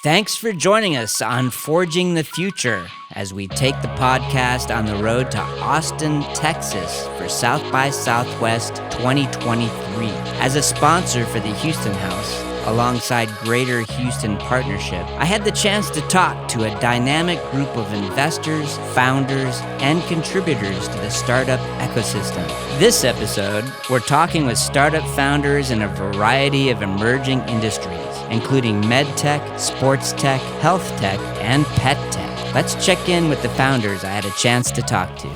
Thanks for joining us on Forging the Future as we take the podcast on the road to Austin, Texas for South by Southwest 2023. As a sponsor for the Houston House, alongside Greater Houston Partnership, I had the chance to talk to a dynamic group of investors, founders, and contributors to the startup ecosystem. This episode, we're talking with startup founders in a variety of emerging industries, including medtech, sportstech, healthtech, and pettech. Let's check in with the founders I had a chance to talk to.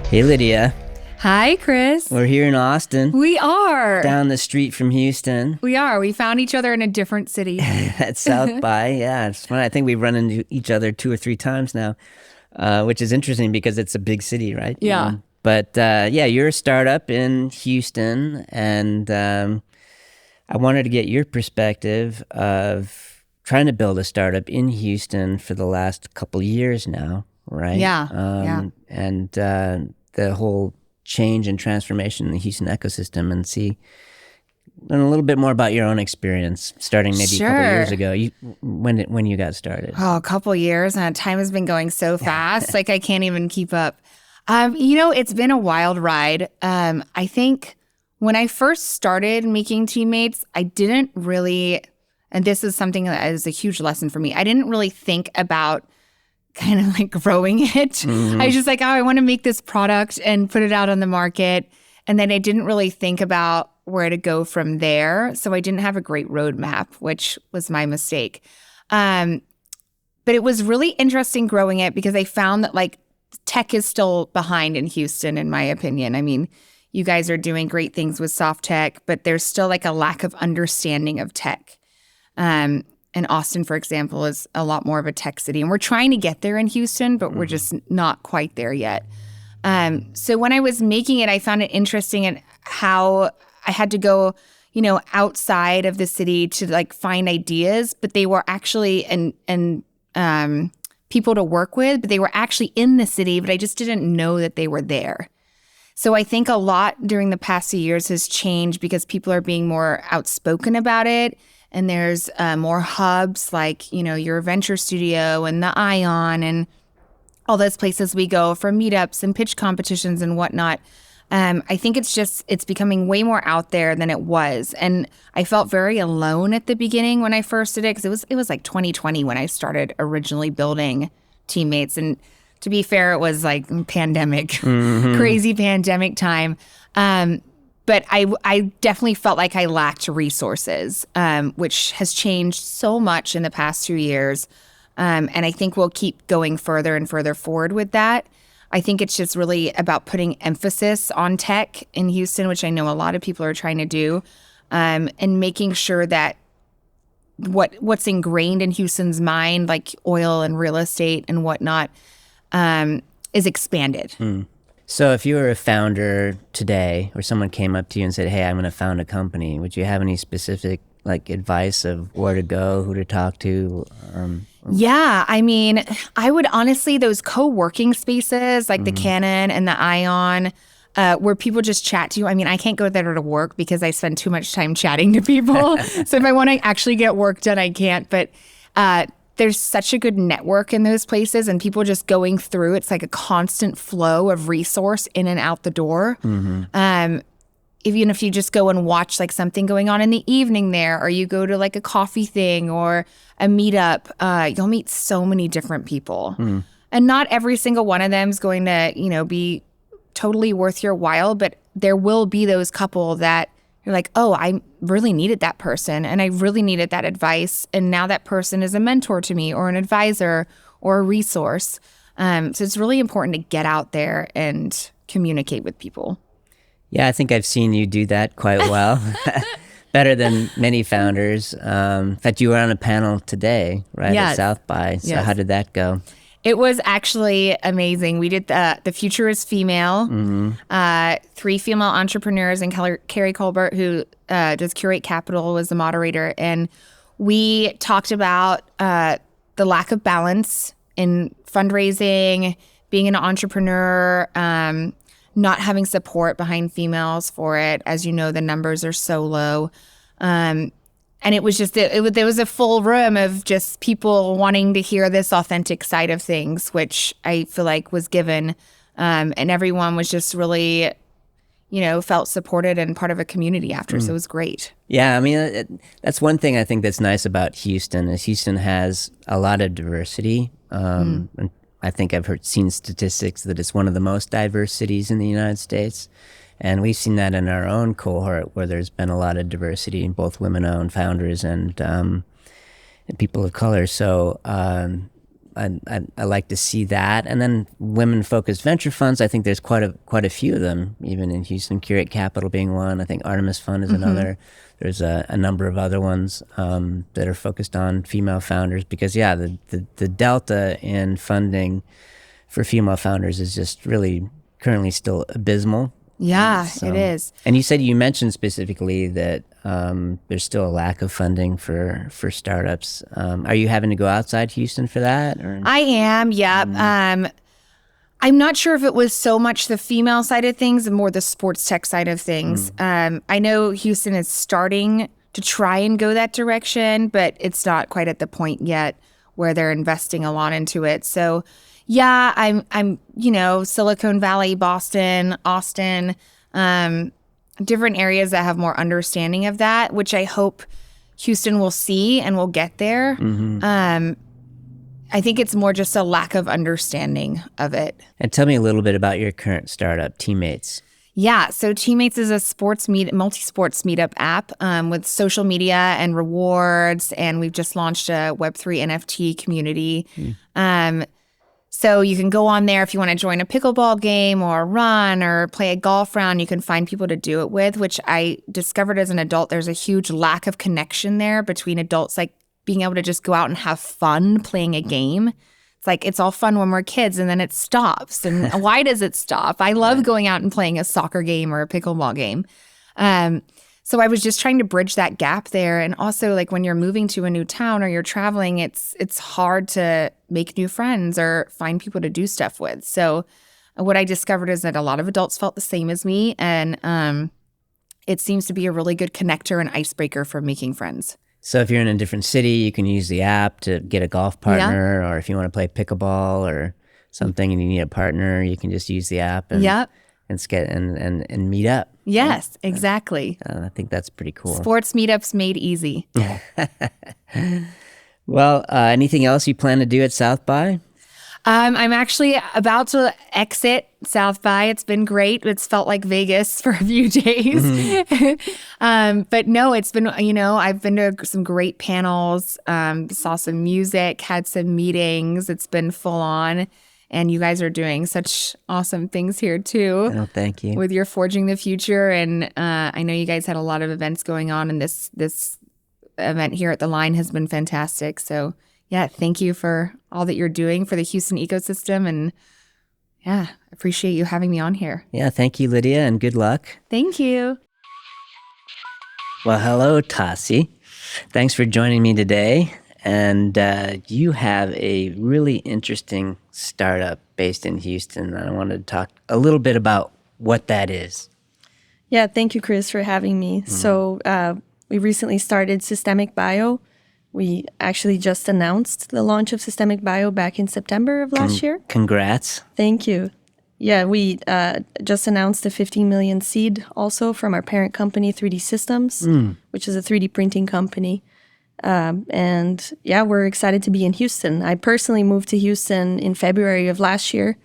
Hey, Lydia. Hi, Chris. We're here in Austin. We are. Down the street from Houston. We are. We found each other in a different city. At South by. Yeah, it's fun. I think we've run into each other 2 or 3 times now, which is interesting because it's a big city, right? Yeah. But you're a startup in Houston, and I wanted to get your perspective of trying to build a startup in Houston for the last couple years now, right? Yeah. And the whole change and transformation in the Houston ecosystem, and learn a little bit more about your own experience starting maybe a couple years ago. When you got started? Oh, a couple years. Time has been going so fast. Like I can't even keep up. It's been a wild ride. I think when I first started making TEAMATES, I didn't really, and this is something that is a huge lesson for me, I didn't really think about kind of like growing it. Mm-hmm. I was just like, I want to make this product and put it out on the market. And then I didn't really think about where to go from there. So I didn't have a great roadmap, which was my mistake. But it was really interesting growing it because I found that like tech is still behind in Houston, in my opinion. I mean, you guys are doing great things with soft tech, but there's still like a lack of understanding of tech. And Austin, for example, is a lot more of a tech city. And we're trying to get there in Houston, but we're just not quite there yet. So when I was making it, I found it interesting in how I had to go, outside of the city to like find ideas, but they were actually and people to work with, but they were actually in the city, but I just didn't know that they were there. So I think a lot during the past few years has changed because people are being more outspoken about it. And there's more hubs like, your venture studio and the Ion and all those places we go for meetups and pitch competitions and whatnot. I think it's becoming way more out there than it was. And I felt very alone at the beginning when I first did it because it was like 2020 when I started originally building TEAMATES. And to be fair, it was like pandemic, crazy pandemic time. But I definitely felt like I lacked resources, which has changed so much in the past 2 years. And I think we'll keep going further and further forward with that. I think it's just really about putting emphasis on tech in Houston, which I know a lot of people are trying to do, and making sure that what's ingrained in Houston's mind, like oil and real estate and whatnot, is expanded. So if you were a founder today or someone came up to you and said, hey, I'm going to found a company, would you have any specific advice of where to go, who to talk to? Yeah, I mean, I would honestly, those co-working spaces like the Canon and the Ion, where people just chat to you. I mean, I can't go there to work because I spend too much time chatting to people. So if I want to actually get work done, I can't. But there's such a good network in those places and people just going through. It's like a constant flow of resource in and out the door. Even if you just go and watch like something going on in the evening there, or you go to like a coffee thing or a meetup, you'll meet so many different people. And not every single one of them is going to, be totally worth your while, but there will be those couple that you're like, oh, I really needed that person and I really needed that advice. And now that person is a mentor to me or an advisor or a resource. So it's really important to get out there and communicate with people. Yeah, I think I've seen you do that quite well. Better than many founders. In fact, you were on a panel today, right, at South by. So how did that go? It was actually amazing. We did The Future is Female. 3 female entrepreneurs, and Carrie Colbert, who does Curate Capital, was the moderator. And we talked about the lack of balance in fundraising, being an entrepreneur, not having support behind females for it. As you know, the numbers are so low. And it was just, there was a full room of just people wanting to hear this authentic side of things, which I feel like was given. And everyone was just really, felt supported and part of a community after. So it was great. Yeah, I mean, that's one thing I think that's nice about Houston is Houston has a lot of diversity. And I think I've seen statistics that it's one of the most diverse cities in the United States. And we've seen that in our own cohort where there's been a lot of diversity in both women-owned founders and people of color. So I like to see that. And then women-focused venture funds, I think there's quite a few of them, even in Houston, Curate Capital being one. I think Artemis Fund is another. There's a number of other ones that are focused on female founders because, the delta in funding for female founders is just really currently still abysmal. Yeah, it is. And you mentioned specifically that there's still a lack of funding for startups. Are you having to go outside Houston for that? Or? I am, yeah. I'm not sure if it was so much the female side of things and more the sports tech side of things. I know Houston is starting to try and go that direction, but it's not quite at the point yet where they're investing a lot into it. So yeah, I'm Silicon Valley, Boston, Austin, different areas that have more understanding of that, which I hope Houston will see and will get there. I think it's more just a lack of understanding of it. And tell me a little bit about your current startup, TEAMATES. Yeah, so TEAMATES is a multi-sports meetup app with social media and rewards, and we've just launched a Web3 NFT community. So you can go on there if you want to join a pickleball game or a run or play a golf round. You can find people to do it with, which I discovered as an adult. There's a huge lack of connection there between adults, like being able to just go out and have fun playing a game. It's like it's all fun when we're kids and then it stops. And why does it stop? I love going out and playing a soccer game or a pickleball game. So I was just trying to bridge that gap there. And also, like, when you're moving to a new town or you're traveling, it's hard to make new friends or find people to do stuff with. So what I discovered is that a lot of adults felt the same as me. And it seems to be a really good connector and icebreaker for making friends. So if you're in a different city, you can use the app to get a golf partner, or if you want to play pickleball or something and you need a partner, you can just use the app and and meet up. Yes, exactly. I think that's pretty cool. Sports meetups made easy. Well, anything else you plan to do at South by? I'm actually about to exit South by. It's been great. It's felt like Vegas for a few days. But no, it's been, I've been to some great panels, saw some music, had some meetings. It's been full on. And you guys are doing such awesome things here too. Oh, thank you. With your Forging the Future. And I know you guys had a lot of events going on, and this event here at the Line has been fantastic. So yeah, thank you for all that you're doing for the Houston ecosystem. And yeah, appreciate you having me on here. Yeah, thank you, Lydia, and good luck. Thank you. Well, hello, Taci. Thanks for joining me today. And you have a really interesting startup based in Houston. I wanted to talk a little bit about what that is. Yeah, thank you, Chris, for having me. So we recently started Systemic Bio. We actually just announced the launch of Systemic Bio back in September of last year. Congrats. Thank you. Yeah, we just announced a 15 million seed also from our parent company, 3D Systems, which is a 3D printing company. And yeah, we're excited to be in Houston. I personally moved to Houston in February of last year,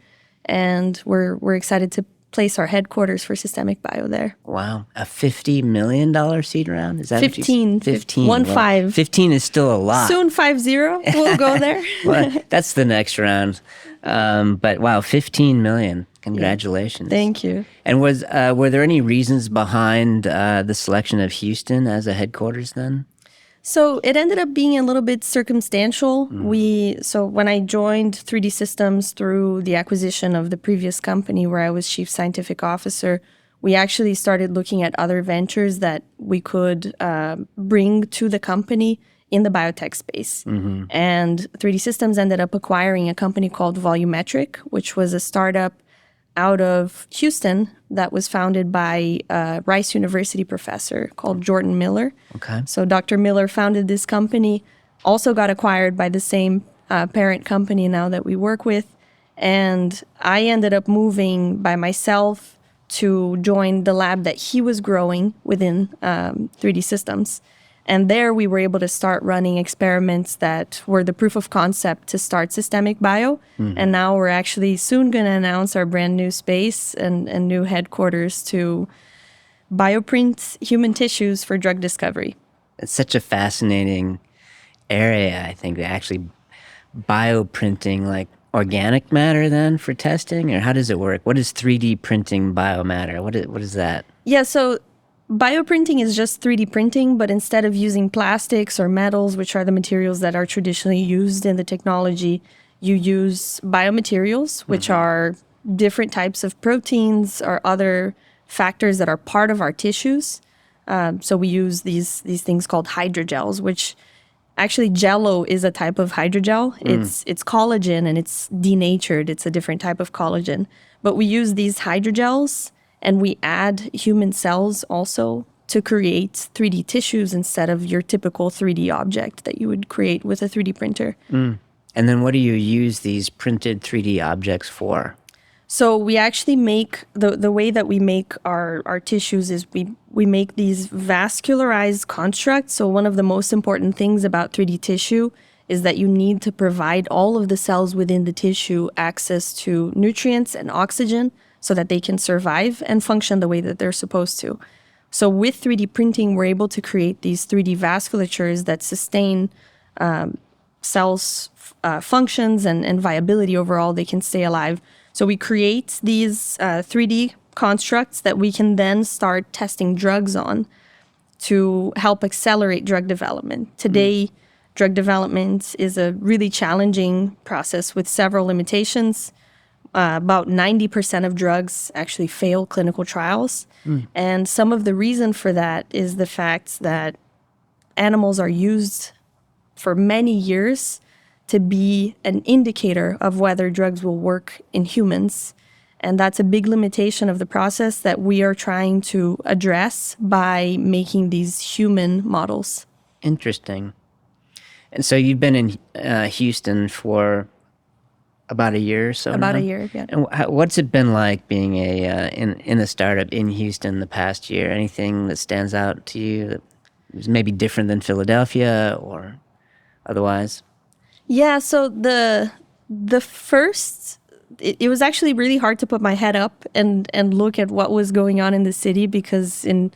and we're excited to place our headquarters for Systemic Bio there. Wow. A $50 million seed round? Is that 15. 15. 15. 15 is still a lot. Soon 50. We'll go there. Well, that's the next round. But wow, 15 million. Congratulations. Thank you. And were there any reasons behind the selection of Houston as a headquarters then? So it ended up being a little bit circumstantial. So when I joined 3D Systems through the acquisition of the previous company where I was chief scientific officer, we actually started looking at other ventures that we could bring to the company in the biotech space. And 3D Systems ended up acquiring a company called Volumetric, which was a startup out of Houston that was founded by a Rice University professor called Jordan Miller. Okay. So Dr. Miller founded this company, also got acquired by the same parent company now that we work with. And I ended up moving by myself to join the lab that he was growing within 3D Systems. And there we were able to start running experiments that were the proof of concept to start systemic bio. And now we're actually soon going to announce our brand new space and new headquarters to bioprint human tissues for drug discovery. It's such a fascinating area, I think, actually bioprinting like organic matter then for testing, or how does it work? What is 3D printing biomatter? What is that? Yeah, so bioprinting is just 3D printing, but instead of using plastics or metals, which are the materials that are traditionally used in the technology, you use biomaterials, which are different types of proteins or other factors that are part of our tissues. So we use these things called hydrogels, which actually Jello is a type of hydrogel. It's collagen and it's denatured. It's a different type of collagen. But we use these hydrogels and we add human cells also to create 3D tissues instead of your typical 3D object that you would create with a 3D printer. And then what do you use these printed 3D objects for? So we actually make, the way that we make our tissues is we make these vascularized constructs. So one of the most important things about 3D tissue is that you need to provide all of the cells within the tissue access to nutrients and oxygen so that they can survive and function the way that they're supposed to. So with 3D printing, we're able to create these 3D vasculatures that sustain cells' functions and viability overall. They can stay alive. So we create these 3D constructs that we can then start testing drugs on to help accelerate drug development. Today, drug development is a really challenging process with several limitations. About 90% of drugs actually fail clinical trials. And some of the reason for that is the fact that animals are used for many years to be an indicator of whether drugs will work in humans. And that's a big limitation of the process that we are trying to address by making these human models. Interesting. And so you've been in Houston for about a year or so About now? a year, yeah. And what's it been like being in a startup in Houston the past year? Anything that stands out to you that was maybe different than Philadelphia or otherwise? Yeah, so the first, it was actually really hard to put my head up and look at what was going on in the city, because in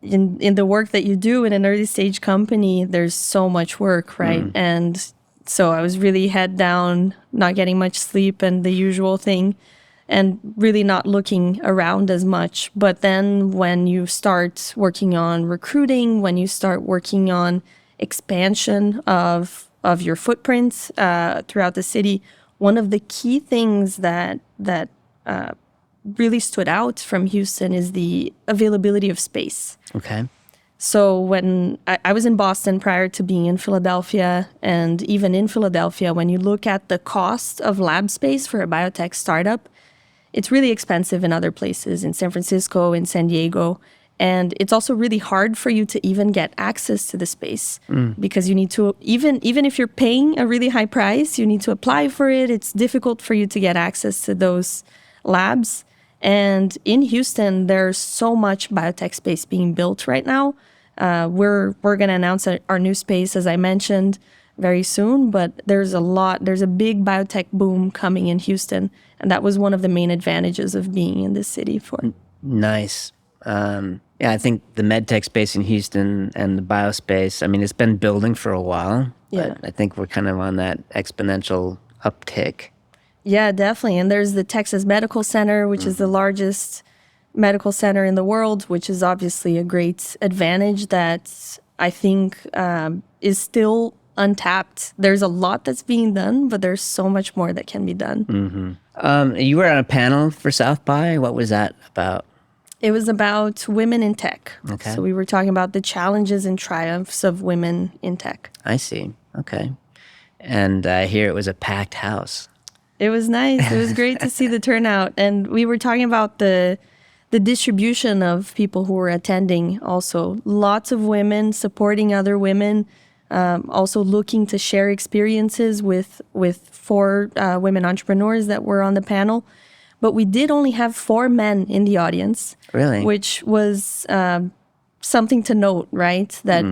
the work that you do in an early stage company, there's so much work, right? And so I was really head down, not getting much sleep and the usual thing, and really not looking around as much. But then when you start working on recruiting, when you start working on expansion of your footprints throughout the city, one of the key things that really stood out from Houston is the availability of space. Okay. So when I was in Boston prior to being in Philadelphia, and even in Philadelphia, when you look at the cost of lab space for a biotech startup, it's really expensive in other places, in San Francisco, in San Diego. And it's also really hard for you to even get access to the space because you need to, even if you're paying a really high price, you need to apply for it. It's difficult for you to get access to those labs. And in Houston, there's so much biotech space being built right now. We're going to announce our new space, as I mentioned, very soon. But there's a big biotech boom coming in Houston. And that was one of the main advantages of being in this city for. Nice. Yeah, I think the medtech space in Houston and the biospace, I mean, it's been building for a while. Yeah. But I think we're kind of on that exponential uptick. Yeah, definitely. And there's the Texas Medical Center, which is the largest medical center in the world, which is obviously a great advantage that I think is still untapped. There's a lot that's being done, but there's so much more that can be done. You were on a panel for South by. What was that about? It was about women in tech. Okay. So we were talking about the challenges and triumphs of women in tech. I see. Okay. And here it was a packed house. It was nice. It was great to see the turnout. And we were talking about the distribution of people who were attending also. Lots of women supporting other women, also looking to share experiences with 4 women entrepreneurs that were on the panel. But we did only have 4 men in the audience. Really? Which was something to note, right? That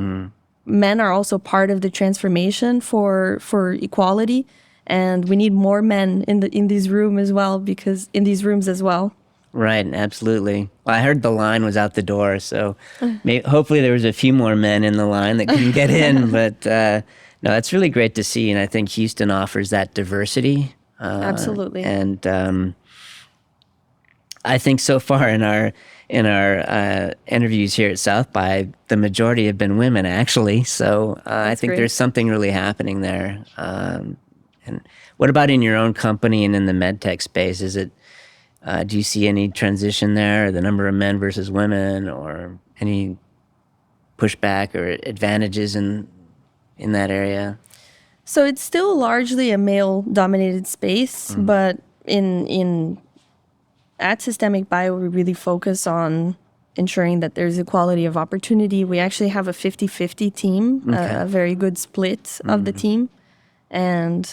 men are also part of the transformation for equality. And we need more men in these rooms as well, Right, absolutely. Well, I heard the line was out the door, so hopefully there was a few more men in the line that couldn't get in. But no, that's really great to see, and I think Houston offers that diversity. Absolutely. And I think so far in our interviews here at South by, the majority have been women, actually. So I think great. there's something really happening there. And what about in your own company and in the medtech space? Is it do you see any transition there, the number of men versus women, or any pushback or advantages in that area? So it's still largely a male-dominated space, but at Systemic Bio, we really focus on ensuring that there's equality of opportunity. We actually have a 50-50 team, a very good split of the team, and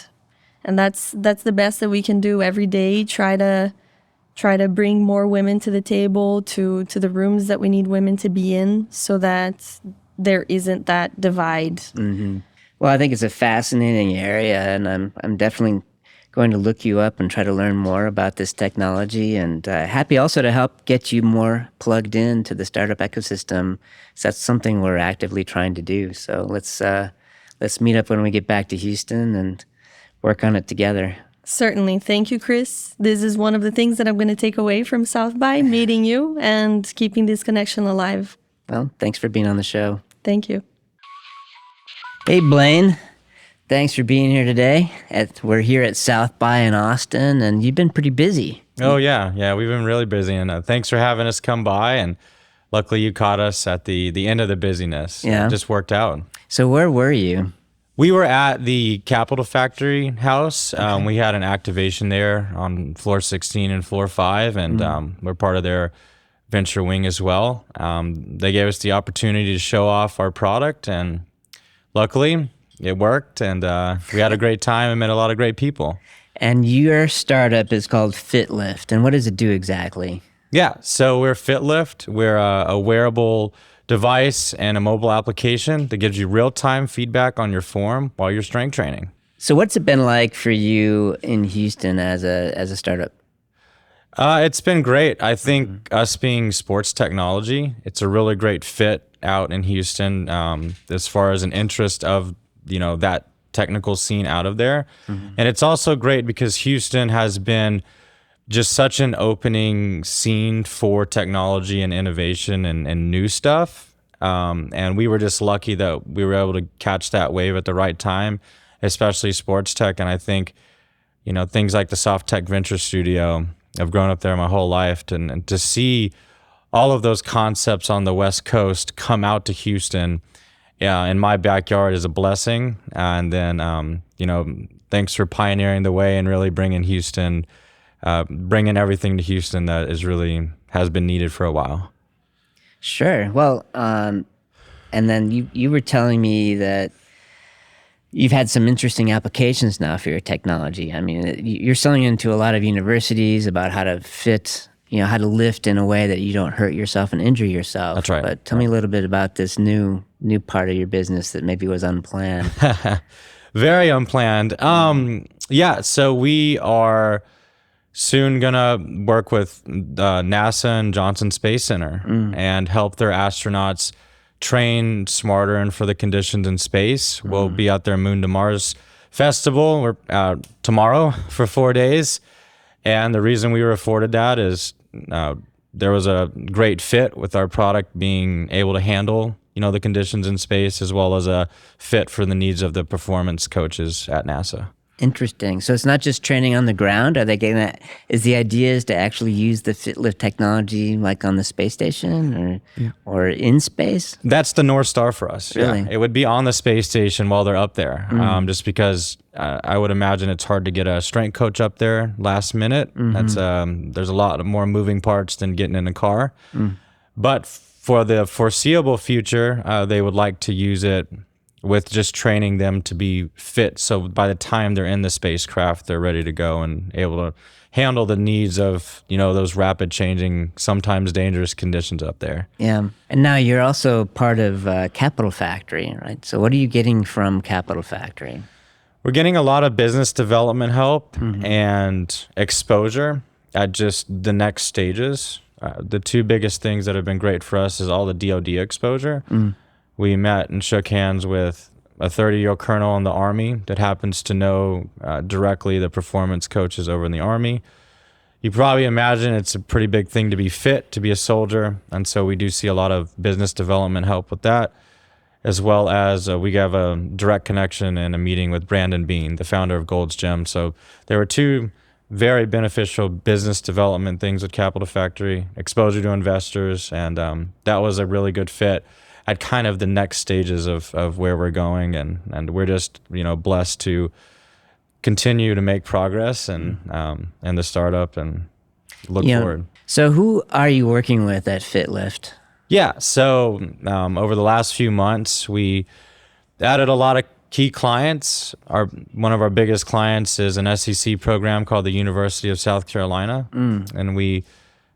that's the best that we can do every day. Try to bring more women to the table, to the rooms that we need women to be in, so that there isn't that divide. Mm-hmm. Well, I think it's a fascinating area, and I'm definitely going to look you up and try to learn more about this technology, and happy also to help get you more plugged in to the startup ecosystem. So that's something we're actively trying to do. So let's meet up when we get back to Houston and work on it together. Certainly. Thank you, Chris. This is one of the things that I'm going to take away from South by, meeting you and keeping this connection alive. Well, thanks for being on the show. Thank you. Hey, Blaine. Thanks for being here today. We're here at South by in Austin, and you've been pretty busy. Oh, yeah, we've been really busy, and thanks for having us come by, and luckily you caught us at the end of the busyness. Yeah. It just worked out. So where were you? We were at the Capital Factory house. Okay. We had an activation there on floor 16 and floor 5, and we're part of their venture wing as well. They gave us the opportunity to show off our product, and luckily it worked, and we had a great time and met a lot of great people. And your startup is called FitLift, and what does it do exactly? Yeah, so we're FitLift. We're a wearable device and a mobile application that gives you real-time feedback on your form while you're strength training. So what's it been like for you in Houston as a startup? It's been great. I think us being sports technology, it's a really great fit out in Houston as far as an interest of that technical scene out of there. And it's also great because Houston has been just such an opening scene for technology and innovation and new stuff. And we were just lucky that we were able to catch that wave at the right time, especially Sportstech. And I think, things like the Soft Tech Venture Studio, I've grown up there my whole life, and to see all of those concepts on the West Coast come out to Houston in my backyard is a blessing. And then, thanks for pioneering the way and really bringing everything to Houston that has been needed for a while. Sure. Well, and then you were telling me that you've had some interesting applications now for your technology. I mean, you're selling into a lot of universities about how to fit, how to lift in a way that you don't hurt yourself and injure yourself. That's right. But tell me a little bit about this new part of your business that maybe was unplanned. Very unplanned. So we are soon gonna work with NASA and Johnson Space Center and help their astronauts train smarter and for the conditions in space. We'll be at their Moon to Mars festival. We're tomorrow for 4 days, and the reason we were afforded that is there was a great fit with our product being able to handle the conditions in space, as well as a fit for the needs of the performance coaches at NASA. Interesting. So it's not just training on the ground. Are they getting that? Is the idea is to actually use the FitLift technology like on the space station or in space? That's the North Star for us. Really? Yeah. It would be on the space station while they're up there. Just because I would imagine it's hard to get a strength coach up there last minute. That's there's a lot more moving parts than getting in a car. But for the foreseeable future, they would like to use it with just training them to be fit. So by the time they're in the spacecraft, they're ready to go and able to handle the needs of, those rapid changing, sometimes dangerous conditions up there. Yeah. And now you're also part of Capital Factory, right? So what are you getting from Capital Factory? We're getting a lot of business development help and exposure at just the next stages. The two biggest things that have been great for us is all the DoD exposure. We met and shook hands with a 30-year colonel in the Army that happens to know directly the performance coaches over in the Army. You probably imagine it's a pretty big thing to be fit, to be a soldier, and so we do see a lot of business development help with that, as well as we have a direct connection and a meeting with Brandon Bean, the founder of Gold's Gym. So there were two very beneficial business development things with Capital Factory, exposure to investors, and that was a really good fit at kind of the next stages of where we're going, and we're just blessed to continue to make progress and the startup and look forward. So who are you working with at FitLift? Yeah, so over the last few months, we added a lot of key clients. One of our biggest clients is an SEC program called the University of South Carolina, and we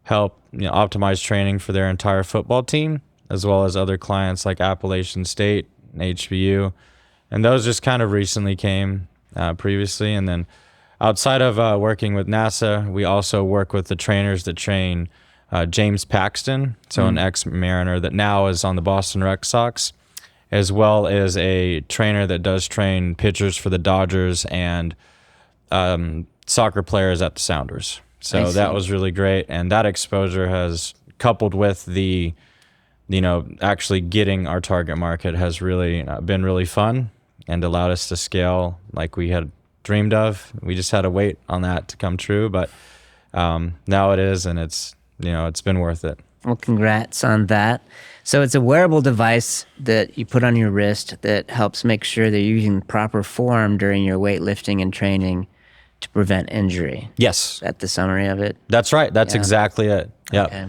help optimize training for their entire football team, as well as other clients like Appalachian State and HBU. And those just kind of recently came previously. And then outside of working with NASA, we also work with the trainers that train James Paxton, so an ex-Mariner that now is on the Boston Red Sox, as well as a trainer that does train pitchers for the Dodgers and soccer players at the Sounders. So that was really great. And that exposure has, coupled with the actually getting our target market, has really been really fun and allowed us to scale like we had dreamed of. We just had to wait on that to come true, but now it is, and it's been worth it. Well, congrats on that. So it's a wearable device that you put on your wrist that helps make sure that you're using proper form during your weightlifting and training to prevent injury. Yes. Is that the summary of it? That's right. That's exactly it. Yep. Okay.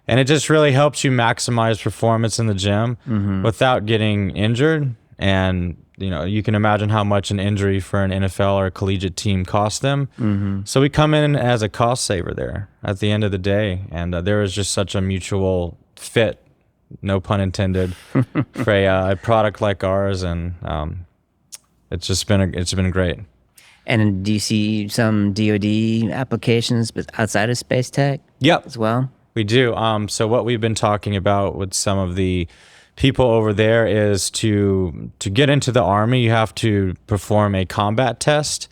And it just really helps you maximize performance in the gym without getting injured. And, you can imagine how much an injury for an NFL or a collegiate team costs them. So we come in as a cost saver there at the end of the day. And there is just such a mutual fit, no pun intended, for a product like ours. And it's been great. And do you see some DoD applications outside of space tech as well? We do. So what we've been talking about with some of the people over there is to get into the Army, you have to perform a combat test.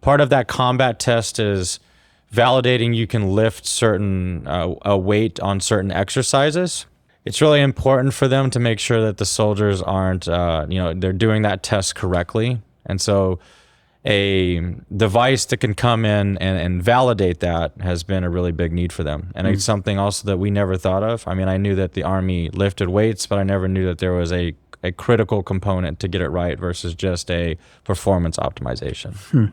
Part of that combat test is validating you can lift certain a weight on certain exercises. It's really important for them to make sure that the soldiers aren't, they're doing that test correctly. And so a device that can come in and validate that has been a really big need for them. And it's something also that we never thought of. I mean, I knew that the Army lifted weights, but I never knew that there was a critical component to get it right versus just a performance optimization.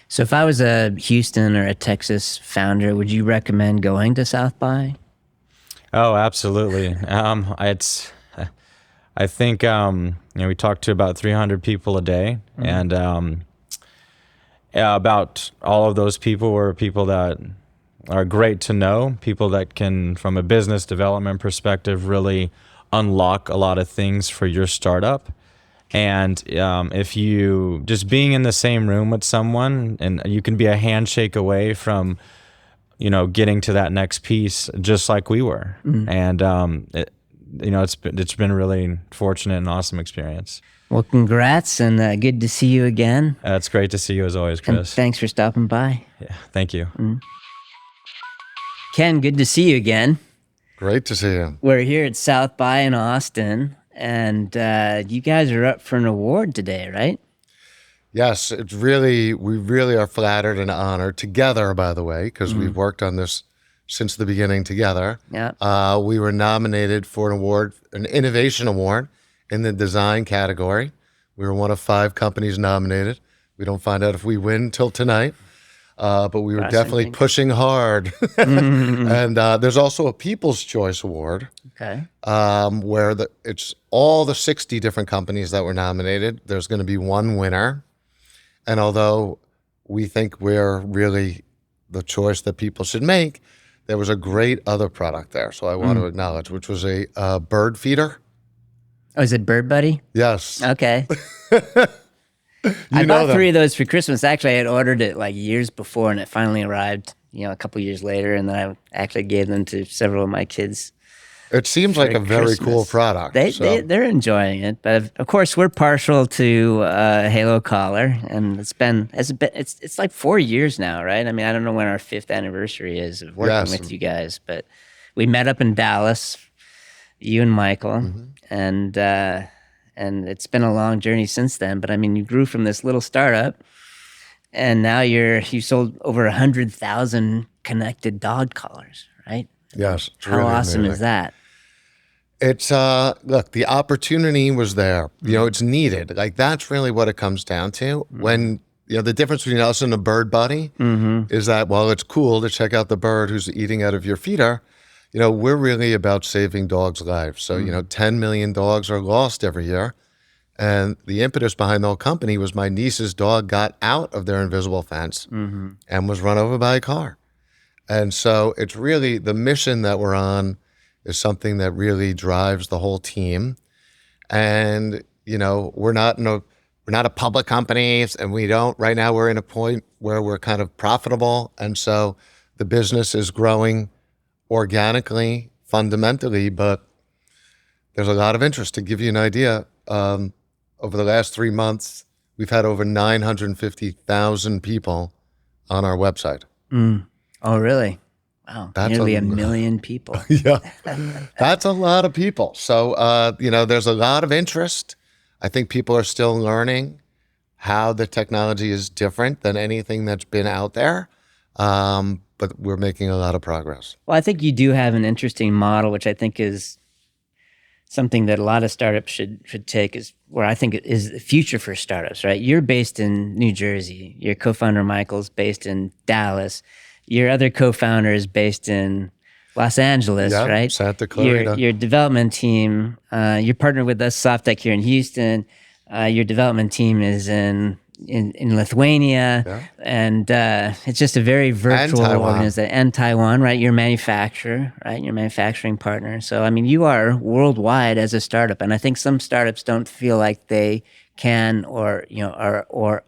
So if I was a Houston or a Texas founder, would you recommend going to South by? Oh, absolutely. I think, we talk to about 300 people a day, and about all of those people were people that are great to know, people that can, from a business development perspective, really unlock a lot of things for your startup. And if you just being in the same room with someone, and you can be a handshake away from, getting to that next piece, just like we were. And it's been really fortunate and awesome experience. Well, congrats, and good to see you again. It's great to see you as always, Chris. And thanks for stopping by. Yeah, thank you. Ken, good to see you again. Great to see you. We're here at South by in Austin, and you guys are up for an award today, right? Yes, we really are flattered and honored together, by the way, because we've worked on this since the beginning together. Yeah. We were nominated for an innovation award in the design category. We were one of 5 companies nominated. We don't find out if we win till tonight, but we were definitely pushing hard. And there's also a People's Choice Award. Okay. Where it's all the 60 different companies that were nominated. There's going to be one winner. And although we think we're really the choice that people should make, there was a great other product there. So I want to acknowledge, which was a bird feeder. Oh, is it Bird Buddy? Yes. Okay. I bought 3 of those for Christmas. Actually, I had ordered it like years before, and it finally arrived, a couple years later. And then I actually gave them to several of my kids. It seems like a very cool product. They're enjoying it, but of course we're partial to Halo Collar, and it's like 4 years now, right? I mean, I don't know when our 5th anniversary is of working with you guys, but we met up in Dallas, you and Michael, and it's been a long journey since then. But I mean, you grew from this little startup, and now you sold over 100,000 connected dog collars, right? Yes. How really awesome amazing. Is that? It's, look, the opportunity was there. It's needed. Like, that's really what it comes down to. When, the difference between us and a bird buddy is that while it's cool to check out the bird who's eating out of your feeder, we're really about saving dogs' lives. So, 10 million dogs are lost every year. And the impetus behind the whole company was my niece's dog got out of their invisible fence and was run over by a car. And so it's really the mission that we're on is something that really drives the whole team. And, we're not a public company, and right now we're in a point where we're kind of profitable. And so the business is growing organically, fundamentally, but there's a lot of interest. To give you an idea, over the last 3 months, we've had over 950,000 people on our website. Oh, really? Wow. That's nearly a million people. Yeah. That's a lot of people. So, there's a lot of interest. I think people are still learning how the technology is different than anything that's been out there. But we're making a lot of progress. Well, I think you do have an interesting model, which I think is something that a lot of startups should take, is where I think it is the future for startups, right? You're based in New Jersey. Your co-founder, Michael's based in Dallas. Your other co-founder is based in Los Angeles, right? Santa Clarita. Your development team, you're partnered with us, SoftTech, here in Houston. Your development team is in Lithuania, and it's just a very virtual organization. And Taiwan, right? Your manufacturer, right? Your manufacturing partner. So, I mean, you are worldwide as a startup, and I think some startups don't feel like they can or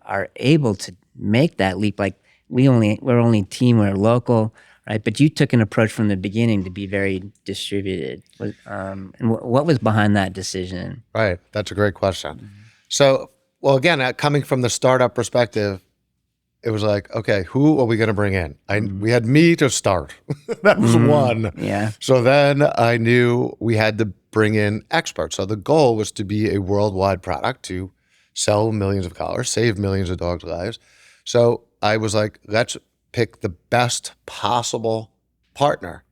are able to make that leap. Like we're only team, we're local, right? But you took an approach from the beginning to be very distributed. And what was behind that decision? Right, that's a great question. So, well, again, coming from the startup perspective, it was like, okay, who are we going to bring in? We had me to start. That was one. Yeah. So then I knew we had to bring in experts. So the goal was to be a worldwide product to sell millions of collars, save millions of dogs' lives. So I was like, let's pick the best possible partner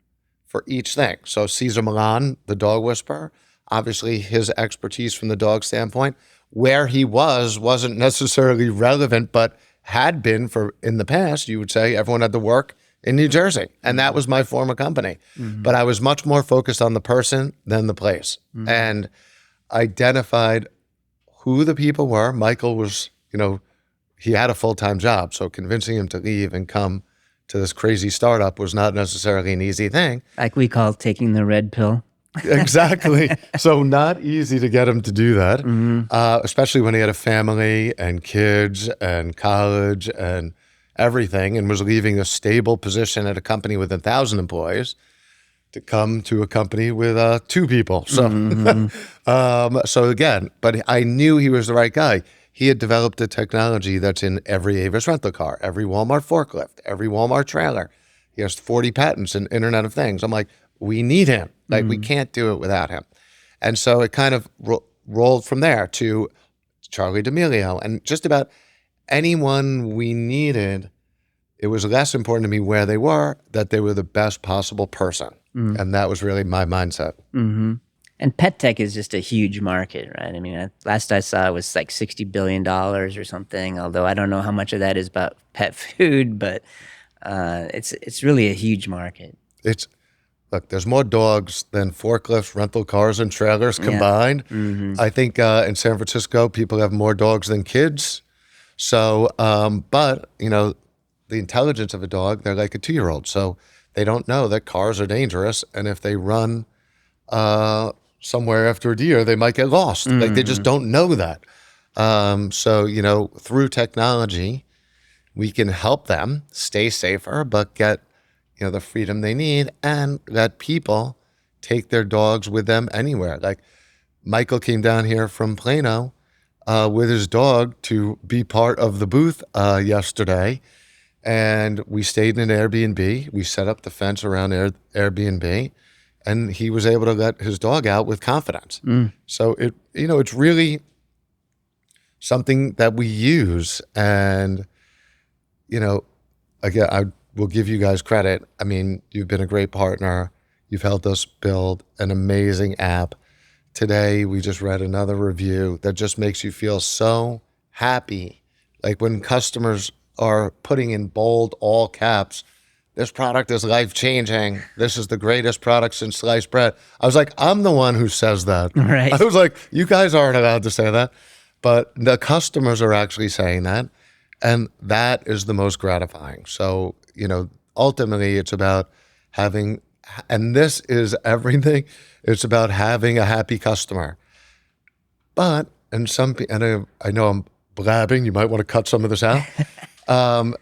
for each thing. So Cesar Millan, the dog whisperer, obviously his expertise from the dog standpoint, where he wasn't necessarily relevant, but had been in the past. You would say everyone had to work in New Jersey, and that was my former company. But I was much more focused on the person than the place, and identified who the people were. Michael was, he had a full-time job, so convincing him to leave and come to this crazy startup was not necessarily an easy thing. Like we call taking the red pill. Exactly. So not easy to get him to do that, especially when he had a family and kids and college and everything, and was leaving a stable position at a company with 1,000 employees to come to a company with 2 people. So, so again, but I knew he was the right guy. He had developed a technology that's in every Avis rental car, every Walmart forklift, every Walmart trailer. He has 40 patents in Internet of Things. I'm like, we need him. Like, we can't do it without him. And so it kind of rolled from there to Charlie D'Amelio and just about anyone we needed, it was less important to me where they were, that they were the best possible person. And that was really my mindset. And pet tech is just a huge market, right? I mean, last I saw it was like $60 billion or something, although I don't know how much of that is about pet food, but it's really a huge market. Look, there's more dogs than forklifts, rental cars, and trailers combined. I think in San Francisco, people have more dogs than kids. So, but, you know, the intelligence of a dog, they're like a 2-year-old. So they don't know that cars are dangerous. And if they run somewhere after a deer, they might get lost. Like they just don't know that. So, you know, through technology, we can help them stay safer, but get, you know, the freedom they need and let people take their dogs with them anywhere. Like Michael came down here from Plano with his dog to be part of the booth yesterday. And we stayed in an Airbnb. We set up the fence around Airbnb, and he was able to let his dog out with confidence. So it, you know, it's really something that we use. And, you know, again, I will give you guys credit. I mean, you've been a great partner. You've helped us build an amazing app. Today, we just read another review that just makes you feel so happy. Like when customers are putting in bold all caps, this product is life-changing. This is the greatest product since sliced bread. I was like, I'm the one who says that. Right. I was like, you guys aren't allowed to say that. But the customers are actually saying that. And that is the most gratifying. So, you know, ultimately it's about having, and this is everything, it's about having a happy customer. But, and I know I'm blabbing, you might want to cut some of this out.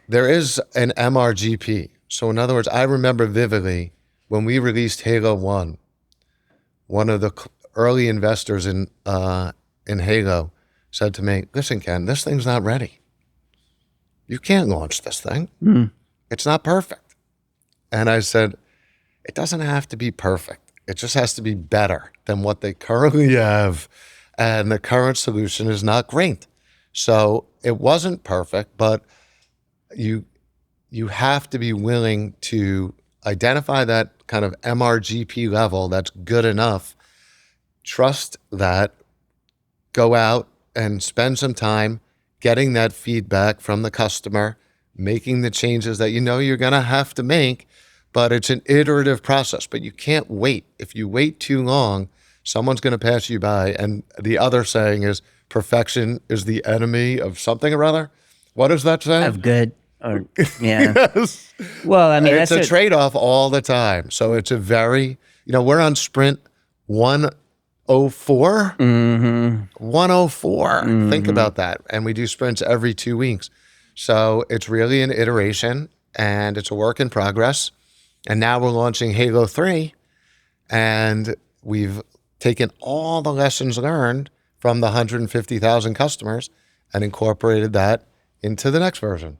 There is an MRGP. So in other words, I remember vividly when we released Halo 1, one of the early investors in Halo said to me, listen, Ken, this thing's not ready. You can't launch this thing. It's not perfect. And I said, it doesn't have to be perfect. It just has to be better than what they currently have. And the current solution is not great. So it wasn't perfect, but you have to be willing to identify that kind of MRGP level that's good enough, trust that, go out and spend some time getting that feedback from the customer, making the changes that you know you're going to have to make, but it's an iterative process. But you can't wait. If you wait too long, someone's going to pass you by. And the other saying is, perfection is the enemy of something or other. What does that say? Of good. Or, yeah. Yes. Well, I mean, it's that's a trade-off all the time. So it's a very, you know, we're on sprint 104. 104. Think about that. And we do sprints every 2 weeks. So it's really an iteration and it's a work in progress. And now we're launching Halo 3. And we've taken all the lessons learned from the 150,000 customers and incorporated that into the next version.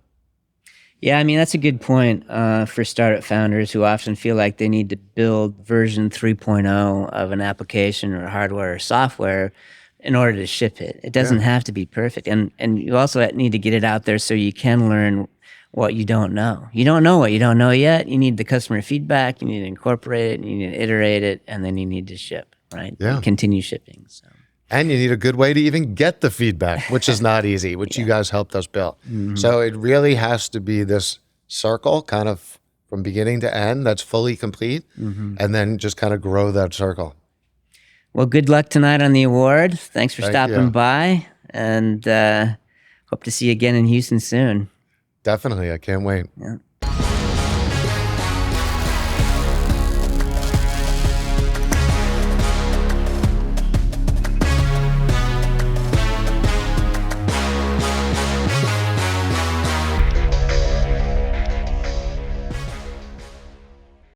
Yeah, I mean, that's a good point for startup founders who often feel like they need to build version 3.0 of an application or hardware or software in order to ship it. It doesn't have to be perfect. And you also need to get it out there so you can learn what you don't know. You don't know what you don't know yet. You need the customer feedback. You need to incorporate it. You need to iterate it. And then you need to ship, right? Yeah. And continue shipping. So. And you need a good way to even get the feedback, which is not easy, which you guys helped us build. So it really has to be this circle kind of from beginning to end that's fully complete, and then just kind of grow that circle. Well, good luck tonight on the award. Thanks for Thank stopping you. by, and hope to see you again in Houston soon. Definitely. I can't wait. Yeah.